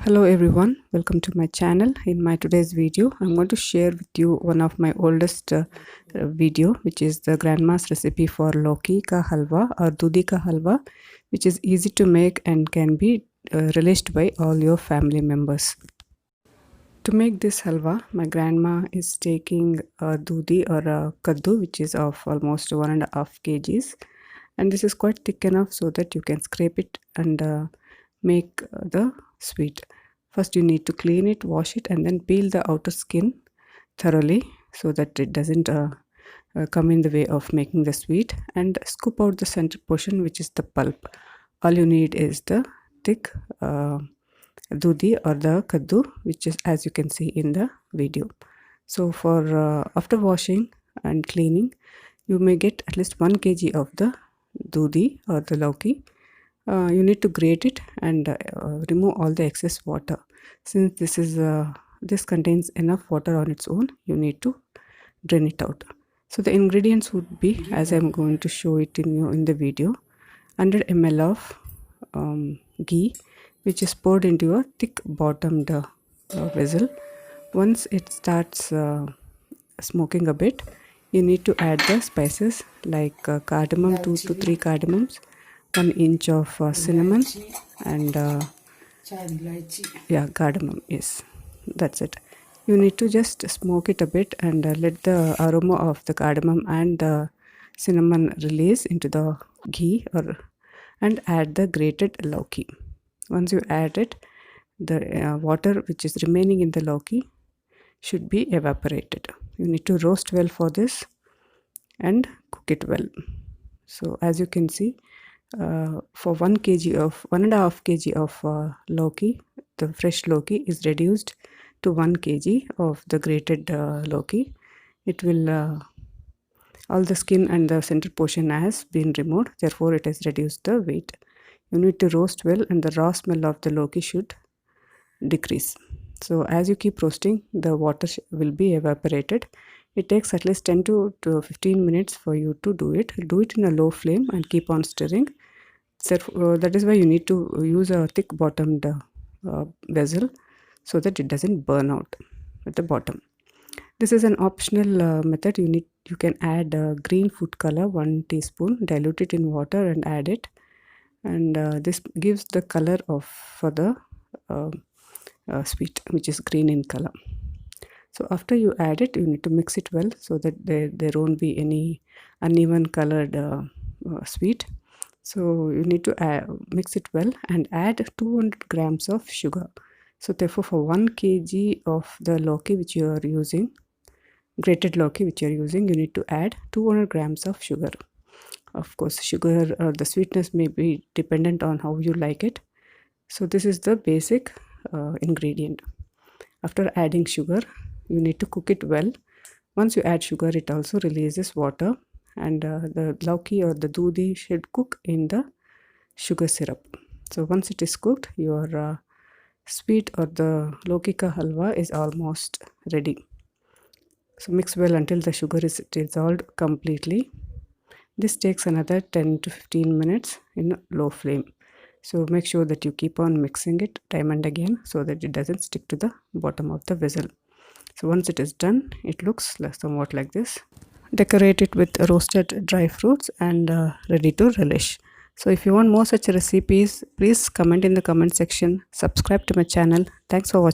Hello everyone, welcome to my channel. In my today's video I'm going to share with you one of my oldest video, which is the grandma's recipe for Laukhi ka halwa or doodhi ka halwa, which is easy to make and can be relished by all your family members. To make this halwa, my grandma is taking a doodhi or a kaddu, which is of almost 1.5 kgs, and this is quite thick enough so that you can scrape it and make the sweet. First you need to clean it, wash it, and then peel the outer skin thoroughly so that it doesn't come in the way of making the sweet, and scoop out the center portion, which is the pulp. All you need is the thick doodhi or the kaddu, which is as you can see in the video. So for after washing and cleaning, you may get at least 1 kg of the doodhi or the laukhi. You need to grate it and remove all the excess water. Since this contains enough water on its own, you need to drain it out. So the ingredients would be, as I'm going to show it in the video: 100 ml of ghee, which is poured into a thick bottomed vessel. Once it starts smoking a bit, you need to add the spices like cardamom, 2 to 3 cardamoms, 1 inch of cinnamon, and cardamom. Yes, that's it. You need to just smoke it a bit and let the aroma of the cardamom and the cinnamon release into the ghee, and add the grated laukhi. Once you add it, the water which is remaining in the laukhi should be evaporated. You need to roast well for this and cook it well. So as you can see, for 1.5 kg of laukhi, the fresh laukhi is reduced to 1 kg of the grated laukhi. It will all the skin and the center portion has been removed, therefore it has reduced the weight. You need to roast well, and the raw smell of the laukhi should decrease. So as you keep roasting, the water will be evaporated. It takes at least 10 to 15 minutes for you to do it. Do it in a low flame and keep on stirring. So that is why you need to use a thick bottomed vessel so that it doesn't burn out at the bottom. This is an optional method. You can add green food color, 1 teaspoon, dilute it in water and add it, and this gives the color for the sweet, which is green in color. So after you add it, you need to mix it well so that there won't be any uneven colored sweet. So you need to mix it well and add 200 grams of sugar. So therefore, for 1 kg of the laukhi which you are using, grated laukhi which you are using, you need to add 200 grams of sugar. Of course, sugar or the sweetness may be dependent on how you like it. So this is the basic ingredient. After adding sugar, you need to cook it well. Once you add sugar, it also releases water, and the laukhi or the doodhi should cook in the sugar syrup. So once it is cooked, your sweet or the laukhi ka halwa is almost ready. So mix well until the sugar is dissolved completely. This takes another 10 to 15 minutes in low flame. So make sure that you keep on mixing it time and again so that it doesn't stick to the bottom of the vessel. So once it is done, it looks somewhat like this. Decorate it with roasted dry fruits and ready to relish. So if you want more such recipes, please comment in the comment section. Subscribe to my channel. Thanks for watching.